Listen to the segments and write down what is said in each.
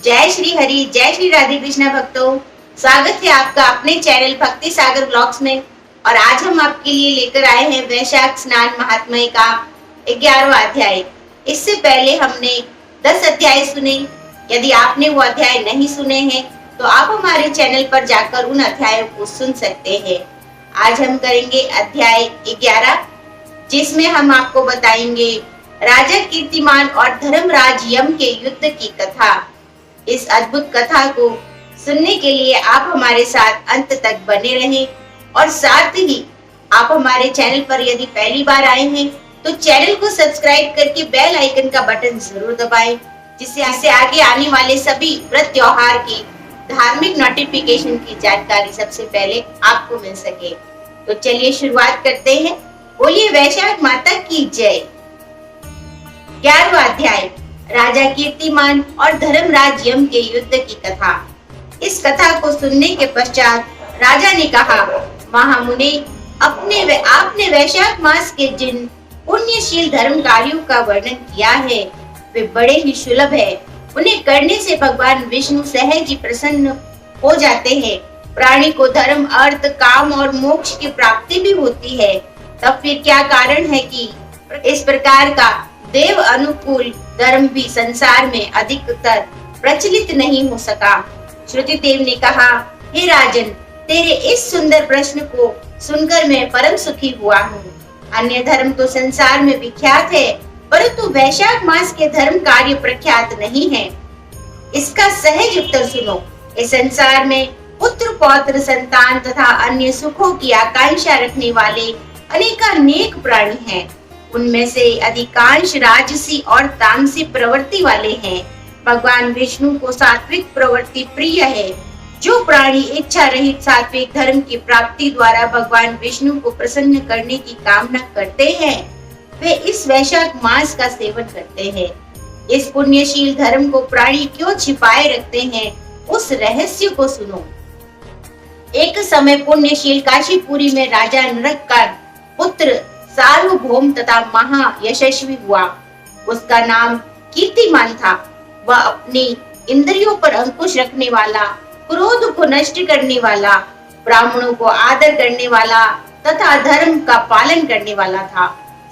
जय श्री हरि, जय श्री राधे कृष्णा भक्तों। स्वागत है आपका अपने चैनल भक्ति सागर ब्लॉग्स में। और आज हम आपके लिए लेकर आए हैं वैशाख स्नान महात्म्य का 11वां अध्याय। इससे पहले हमने 10 अध्याय सुने। यदि आपने वो अध्याय नहीं सुने हैं तो आप हमारे चैनल पर जाकर उन अध्यायों को सुन सकते हैं। आज हम करेंगे अध्याय 11, जिसमें हम आपको बताएंगे राजा कीर्तिमान और धर्मराज यम के युद्ध की कथा। इस अद्भुत कथा को सुनने के लिए आप हमारे साथ अंत तक बने रहें और साथ ही आप हमारे चैनल पर यदि पहली बार आए हैं तो चैनल को सब्सक्राइब करके बेल आइकन का बटन जरूर दबाएं, जिससे आगे आने वाले सभी व्रत त्योहार की धार्मिक नोटिफिकेशन की जानकारी सबसे पहले आपको मिल सके। तो चलिए शुरुआत करते हैं। बोलिए वैशाख माता की जय। 11वां अध्याय, राजा कीर्तिमान और धर्मराज यम के युद्ध की कथा। इस कथा को सुनने के पश्चात राजा ने कहा, महामुनि, आपने वैशाख मास के जिन पुण्यशील धर्म कार्यों का वर्णन किया है वे बड़े ही सुलभ है। उन्हें करने से भगवान विष्णु सहज ही प्रसन्न हो जाते हैं। प्राणी को धर्म, अर्थ, काम और मोक्ष की प्राप्ति भी होती है। तब फिर क्या कारण है कि इस प्रकार का देव अनुकूल धर्म भी संसार में अधिकतर प्रचलित नहीं हो सका। श्रुति देव ने कहा, हे राजन, तेरे इस सुंदर प्रश्न को सुनकर मैं परम सुखी हुआ हूँ। अन्य धर्म तो संसार में विख्यात है, परंतु वैशाख मास के धर्म कार्य प्रख्यात नहीं है। इसका सहज उत्तर सुनो। इस संसार में पुत्र, पौत्र, संतान तथा अन्य सुखों की आकांक्षा रखने वाले अनेकानेक प्राणी हैं। उनमें से अधिकांश राजसी और तामसी प्रवृत्ति वाले हैं। भगवान विष्णु को सात्विक प्रवृत्ति प्रिय है। जो प्राणी इच्छा रहित सात्विक धर्म की प्राप्ति द्वारा भगवान विष्णु को प्रसन्न करने की कामना करते हैं, वे इस वैशाख मास का सेवन करते हैं। इस पुण्यशील धर्म को प्राणी क्यों छिपाए रखते हैं, उस रहस्य को सुनो। एक समय पुण्यशील काशीपुरी में राजा नरक का पुत्र सार्वभौम तथा महा यशस्वी हुआ। उसका नाम कीर्तिमान था। वह अपनी इंद्रियों पर अंकुश रखने वाला, क्रोध को नष्ट करने वाला, ब्राह्मणों को आदर करने वाला तथा धर्म का पालन करने वाला था।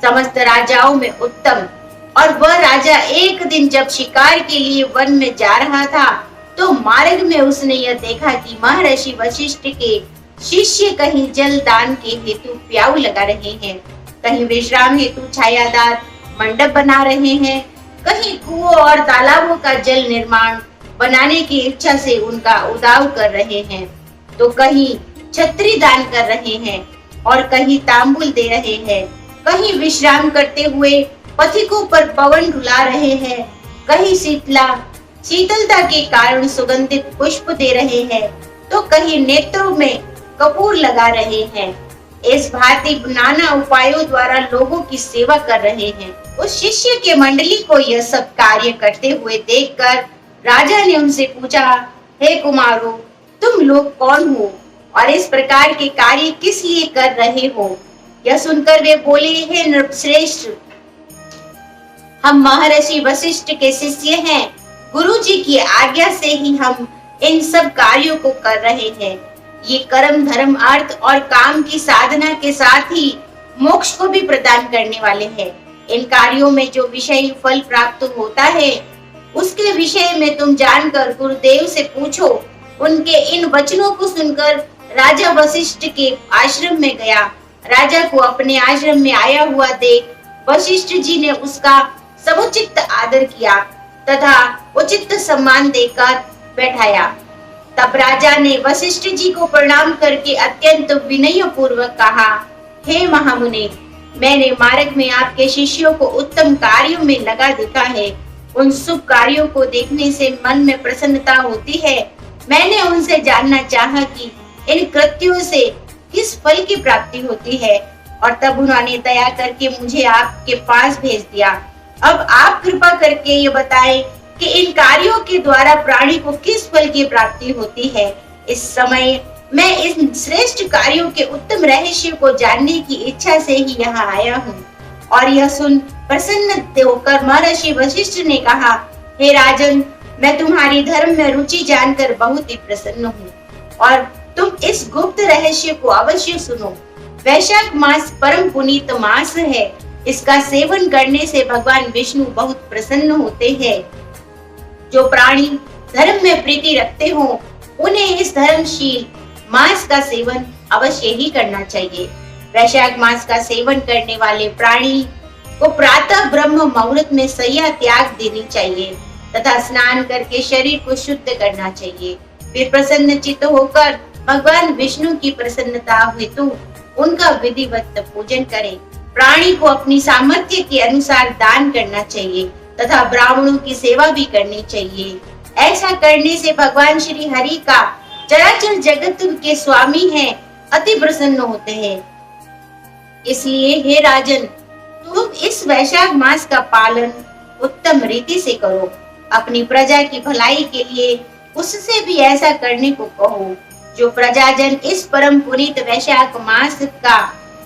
समस्त राजाओं में उत्तम। और वह राजा एक दिन जब शिकार के लिए वन में जा रहा था तो मार्ग में उसने यह देखा कि महर्षि वशिष्ठ के शिष्य कहीं जल दान के हेतु प्याऊ लगा रहे हैं, कहीं विश्राम हेतु छायादार मंडप बना रहे हैं, कहीं कुओं और तालाबों का जल निर्माण बनाने की इच्छा से उनका उदाव कर रहे हैं, तो कहीं छत्री दान कर रहे हैं और कहीं तांबुल दे रहे हैं, कहीं विश्राम करते हुए पथिकों पर पवन रुला रहे हैं, कहीं शीतलता के कारण सुगंधित पुष्प दे रहे हैं, तो कहीं नेत्रों में कपूर लगा रहे हैं। इस भांति नाना उपायों द्वारा लोगों की सेवा कर रहे हैं। उस शिष्य के मंडली को यह सब कार्य करते हुए देखकर राजा ने उनसे पूछा, हे कुमारों, तुम लोग कौन हो और इस प्रकार के कार्य किस लिए कर रहे हो? यह सुनकर वे बोले, हे नृपश्रेष्ठ, हम महर्षि वशिष्ठ के शिष्य हैं। गुरु जी की आज्ञा से ही हम इन सब कार्यों को कर रहे हैं। ये कर्म, धर्म, अर्थ और काम की साधना के साथ ही मोक्ष को भी प्रदान करने वाले हैं। इन कार्यों में जो विषय फल प्राप्त होता है उसके विषय में तुम जानकर गुरुदेव से पूछो। उनके इन वचनों को सुनकर राजा वशिष्ठ के आश्रम में गया। राजा को अपने आश्रम में आया हुआ देख वशिष्ठ जी ने उसका समुचित आदर किया तथा उचित सम्मान देकर बैठाया। तब राजा ने वशिष्ठ जी को प्रणाम करके अत्यंत विनय पूर्वक कहा, हे महामुनि, मैंने मार्ग में आपके शिष्यों को उत्तम कार्यों में लगा देखा है। उन शुभ कार्यों को देखने से मन में प्रसन्नता होती है। मैंने उनसे जानना चाहा कि इन कृत्यों से किस फल की प्राप्ति होती है और तब उन्होंने दया करके मुझे आपके पास भेज दिया। अब आप कृपा करके ये बताएं कि इन कार्यों के द्वारा प्राणी को किस फल की प्राप्ति होती है। इस समय मैं इन श्रेष्ठ कार्यों के उत्तम रहस्य को जानने की इच्छा से ही यहाँ आया हूँ। और यह सुन प्रसन्न होकर महर्षि वशिष्ठ ने कहा, हे राजन, मैं तुम्हारी धर्म में रुचि जानकर बहुत ही प्रसन्न हूँ और तुम इस गुप्त रहस्य को अवश्य सुनो। वैशाख मास परम पुनीत मास है। इसका सेवन करने से भगवान विष्णु बहुत प्रसन्न होते हैं। जो प्राणी धर्म में प्रीति रखते हो उन्हें इस धर्मशील मास का सेवन अवश्य ही करना चाहिए। वैशाख मास का सेवन करने वाले प्राणी को प्रातः ब्रह्म मुहूर्त में सैया त्याग देनी चाहिए तथा स्नान करके शरीर को शुद्ध करना चाहिए। फिर प्रसन्न चित्त होकर भगवान विष्णु की प्रसन्नता हेतु उनका विधिवत पूजन करें। प्राणी को अपनी सामर्थ्य के अनुसार दान करना चाहिए तथा ब्राह्मणों की सेवा भी करनी चाहिए। ऐसा करने से भगवान श्री हरि का चराचर जगत के स्वामी हैं, अति प्रसन्न होते हैं। इसलिए हे राजन, तुम इस वैशाख मास का पालन उत्तम रीति से करो। अपनी प्रजा की भलाई के लिए उससे भी ऐसा करने को कहो। जो प्रजाजन इस परम पुनीत वैशाख मास का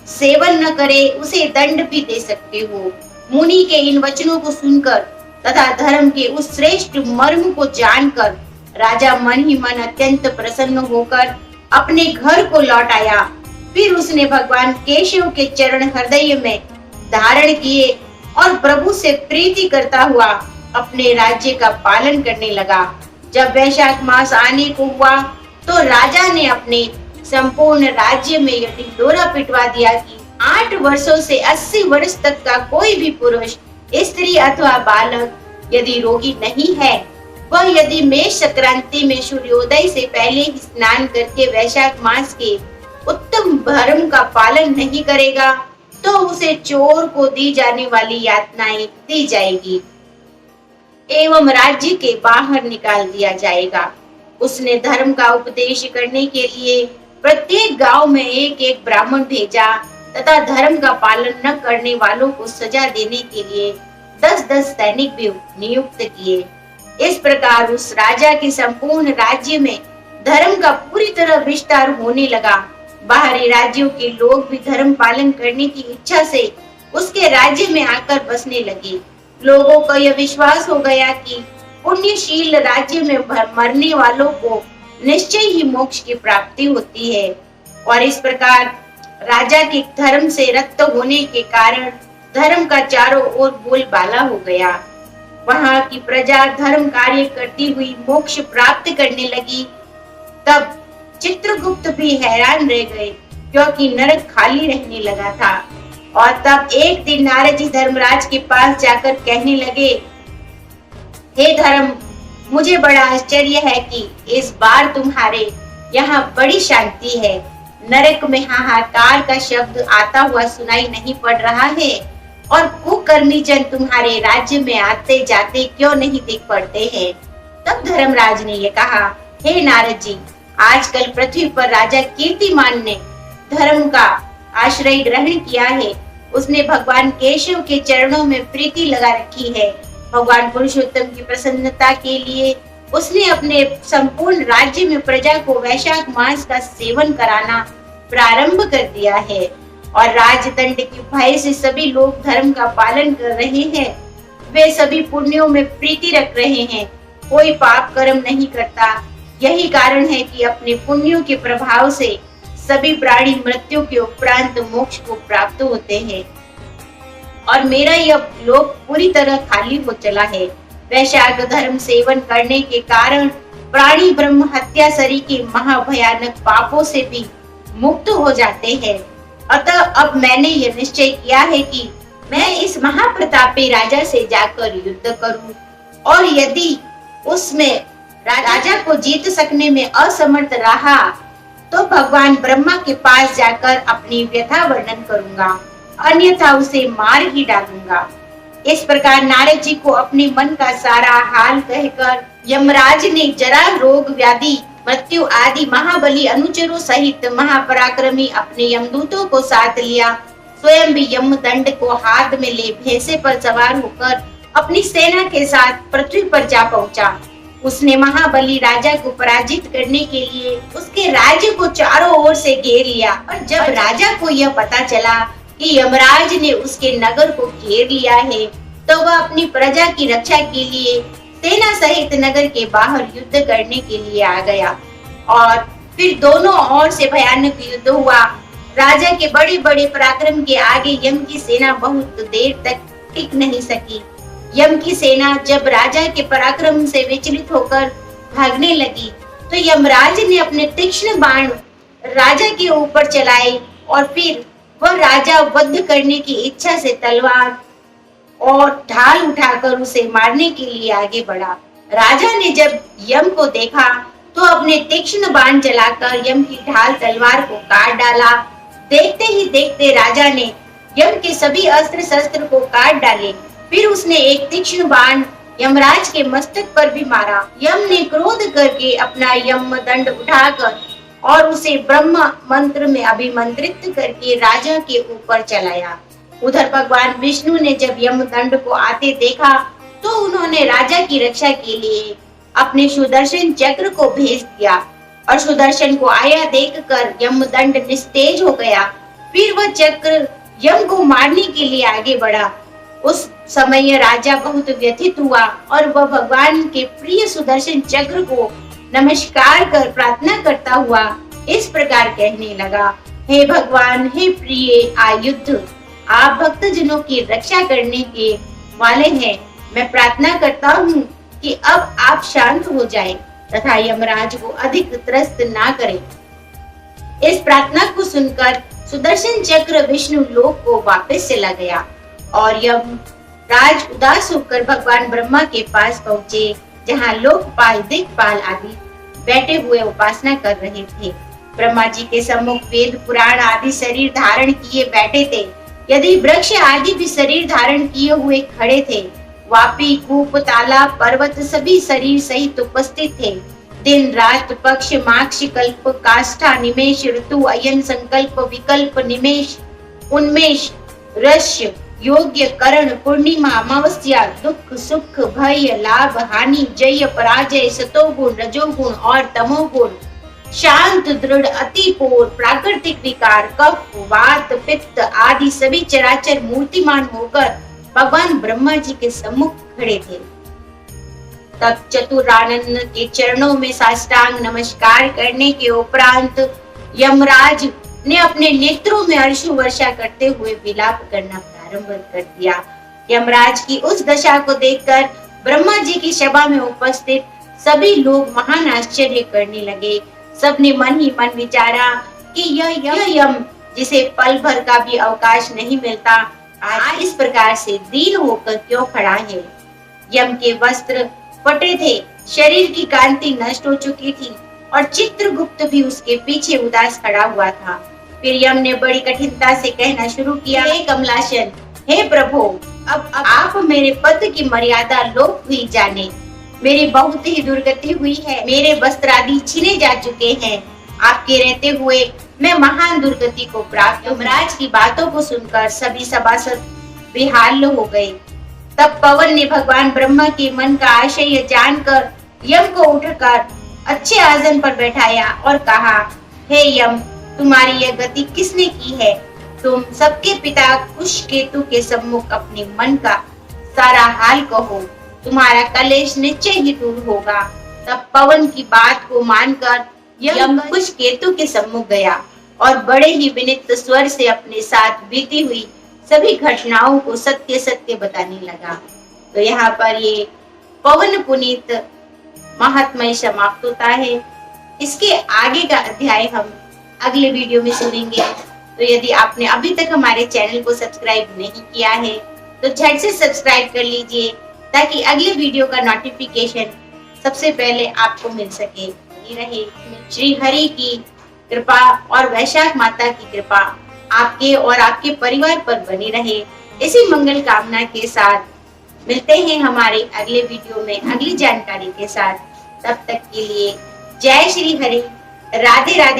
सेवन न करे उसे दंड भी दे सकते हो। मुनि के इन वचनों को सुनकर तथा धर्म के उस श्रेष्ठ मर्म को जानकर राजा मन ही मन अत्यंत प्रसन्न होकर अपने घर को लौट आया। फिर उसने भगवान केशव के चरण हृदय में धारण किए और प्रभु से प्रीति करता हुआ अपने राज्य का पालन करने लगा। जब वैशाख मास आने को हुआ तो राजा ने अपने संपूर्ण राज्य में यह ढिंढोरा पिटवा दिया कि 8 वर्षों से 80 वर्ष तक का कोई भी पुरुष, स्त्री अथवा बालक यदि रोगी नहीं है, वह यदि मेष संक्रांति में सूर्योदय से पहले ही स्नान करके वैशाख मास के उत्तम धर्म का पालन नहीं करेगा तो उसे चोर को दी जाने वाली यातनाएं दी जाएगी एवं राज्य के बाहर निकाल दिया जाएगा। उसने धर्म का उपदेश करने के लिए प्रत्येक गांव में एक एक ब्राह्मण भेजा तथा धर्म का पालन न करने वालों को सजा देने के लिए 10-10 सैनिक भी नियुक्त किए। इस प्रकार उस राजा के संपूर्ण राज्य में धर्म का पूरी तरह विस्तार होने लगा। बाहरी राज्यों के लोग भी धर्म पालन करने की इच्छा से उसके राज्य में आकर बसने लगे। लोगों को यह विश्वास हो गया कि पुण्यशील राज्य में मरने वालों को निश्चय ही मोक्ष की प्राप्ति होती है और इस प्रकार राजा के धर्म से रक्त होने के कारण धर्म का चारों ओर बोलबाला हो गया। वहां की प्रजा धर्म कार्य करती हुई मोक्ष प्राप्त करने लगी। तब चित्रगुप्त भी हैरान रह गए क्योंकि नरक खाली रहने लगा था। और तब एक दिन नारद जी धर्मराज के पास जाकर कहने लगे, हे धर्म, मुझे बड़ा आश्चर्य है कि इस बार तुम्हारे यहाँ बड़ी शांति है। नरक में हाहाकार का शब्द आता हुआ सुनाई नहीं पड़ रहा है और कुकर्मी जन तुम्हारे राज्य में आते जाते क्यों नहीं दिख पड़ते हैं। तब धर्मराज ने ये कहा, हे नारद जी, आजकल पृथ्वी पर राजा कीर्तिमान ने धर्म का आश्रय ग्रहण किया है। उसने भगवान केशव के चरणों में प्रीति लगा रखी है। भगवान पुरुषोत्तम की प्रसन्नता के लिए उसने अपने संपूर्ण राज्य में प्रजा को वैशाख मास का सेवन कराना प्रारंभ कर दिया है और राजदंड के भय से सभी लोग धर्म का पालन कर रहे हैं। वे सभी पुण्यों में प्रीति रख रहे हैं, कोई पाप कर्म नहीं करता। यही कारण है कि अपने पुण्यों के प्रभाव से सभी प्राणी मृत्यु के उपरांत मोक्ष को प्राप्त होते हैं और मेरा यह लोक पूरी तरह खाली हो चला है। वैशाख धर्म सेवन करने के कारण प्राणी ब्रह्म हत्या सरी के महाभयानक पापों से भी मुक्त हो जाते हैं। अतः अब मैंने यह निश्चय किया है कि मैं इस महाप्रतापी राजा से जाकर युद्ध करूं और यदि उसमें राजा को जीत सकने में असमर्थ रहा तो भगवान ब्रह्मा के पास जाकर अपनी व्यथा वर्णन करूंगा, अन्यथा उसे मार ही डालूंगा। इस प्रकार नारद जी को अपने मन का सारा हाल कहकर यमराज ने जरा, रोग, व्याधि, मृत्यु आदि महाबली अनुचरों सहित महापराक्रमी अपने यमदूतों को साथ लिया। स्वयं भी यमदंड को हाथ में ले भैंसे पर सवार होकर अपनी सेना के साथ पृथ्वी पर जा पहुंचा। उसने महाबली राजा को पराजित करने के लिए उसके राज्य को चारों ओर से घेर लिया और जब राजा को यह पता चला कि यमराज ने उसके नगर को घेर लिया है तो वह अपनी प्रजा की रक्षा के लिए सेना सहित नगर के बाहर युद्ध करने के लिए आ गया और फिर दोनों ओर से भयानक युद्ध हुआ। राजा के बड़े बड़े पराक्रम के आगे यम की सेना बहुत देर तक टिक नहीं सकी। यम की सेना जब राजा के पराक्रम से विचलित होकर भागने लगी तो यमराज ने अपने तीक्ष्ण बाण राजा के ऊपर चलाए और फिर वह राजा वध करने की इच्छा से तलवार और ढाल उठाकर उसे मारने के लिए आगे बढ़ा। राजा ने जब यम को देखा तो अपने तीक्ष्ण बाण चलाकर यम की ढाल तलवार को काट डाला। देखते ही देखते राजा ने यम के सभी अस्त्र शस्त्र को काट डाले। फिर उसने एक तीक्ष्ण बाण यमराज के मस्तक पर भी मारा। यम ने क्रोध करके अपना यम दंड उठाकर और उसे ब्रह्म मंत्र में अभिमंत्रित करके राजा के ऊपर चलाया। उधर भगवान विष्णु ने जब यम दंड को आते देखा तो उन्होंने राजा की रक्षा के लिए अपने सुदर्शन चक्र को भेज दिया और सुदर्शन को आया देखकर यम दंड निस्तेज हो गया। फिर वह चक्र यम को मारने के लिए आगे बढ़ा। उस समय राजा बहुत व्यथित हुआ और वह भगवान के प्रिय सुदर्शन चक्र को नमस्कार कर प्रार्थना करता हुआ इस प्रकार कहने लगा, हे भगवान, हे प्रिय आयुध, आप भक्तजनों की रक्षा करने के वाले हैं। मैं प्रार्थना करता हूँ कि अब आप शांत हो जाएं तथा यमराज को अधिक त्रस्त ना करें। इस प्रार्थना को सुनकर सुदर्शन चक्र विष्णु लोक को वापस चला गया और यमराज उदास होकर भगवान ब्रह्मा के पास पहुँचे, जहाँ लोकपाल, दिक्पाल आदि बैठे हुए उपासना कर रहे थे। ब्रह्मा जी के सम्मुख वेद पुराण आदि शरीर धारण किए बैठे थे। यदि वृक्ष आदि भी शरीर धारण किए हुए खड़े थे। वापी, कूप, तालाब, पर्वत सभी शरीर सहित उपस्थित थे। दिन, रात, पक्ष, माक्ष, कल्प, काष्ठा, निमेष, ऋतु, अयन, संकल्प, विकल्प, निमेष, उन्मेष, रस्य, योग्य, करण, पूर्णिमा, अमावस्या, दुख, सुख, भय, लाभ, हानि, जय, पराजय, सतोगुण, रजोगुण और तमोगुण, शांत, दृढ़, अतिपूर्ण, प्राकृतिक विकार, कफ, वात, पित्त आदि सभी चराचर मूर्तिमान होकर भगवान ब्रह्मा जी के सम्मुख खड़े थे। तब चतुरानन के चरणों में साष्टांग नमस्कार करने के उपरांत यमराज ने अपने नेत्रों में अश्रु वर्षा करते हुए विलाप करना प्रारंभ कर दिया। यमराज की उस दशा को देखकर ब्रह्मा जी की सभा में उपस्थित सभी लोग महान आश्चर्य करने लगे। सबने मन ही मन विचारा कि यह यम जिसे पल भर का भी अवकाश नहीं मिलता, आज इस प्रकार से दीन होकर क्यों खड़ा है। यम के वस्त्र फटे थे, शरीर की कांति नष्ट हो चुकी थी और चित्रगुप्त भी उसके पीछे उदास खड़ा हुआ था। फिर यम ने बड़ी कठिनता से कहना शुरू किया, हे कमलासन, हे प्रभु, अब आप मेरे पद की मर्यादा लोप हुई जाने। मेरी बहुत ही दुर्गति हुई है, मेरे वस्त्र आदि छीने जा चुके हैं। आपके रहते हुए मैं महान दुर्गति को प्राप्त। यमराज की बातों को सुनकर सभी सभासद बेहाल हो गए। तब पवन ने भगवान ब्रह्मा के मन का आशय जानकर यम को उठकर अच्छे आसन पर बैठाया और कहा, हे यम, तुम्हारी यह गति किसने की है? तुम सबके पिता कुशकेतु के सम्मुख अपने मन का सारा हाल कहो, तुम्हारा कलेश निश्चय ही दूर होगा। तब पवन की बात को मानकर यम कुशकेतु के सम्मुख गया और बड़े ही विनीत स्वर से अपने साथ बीती हुई सभी घटनाओं को सत्य सत्य बताने लगा। तो यहाँ पर ये पवन पुनीत महात्म्य समाप्त होता है। इसके आगे का अध्याय हम अगले वीडियो में सुनेंगे। तो यदि आपने अभी तक हमारे चैनल को सब्सक्राइब नहीं किया है तो झट से सब्सक्राइब कर लीजिए ताकि अगले वीडियो का नोटिफिकेशन सबसे पहले आपको मिल सके। ये रहे श्री हरि की कृपा और वैशाख माता की कृपा आपके और आपके परिवार पर बनी रहे। इसी मंगल कामना के साथ मिलते हैं हमारे अगले वीडियो में अगली जानकारी के साथ। तब तक के लिए जय श्री हरि, राधे राधे।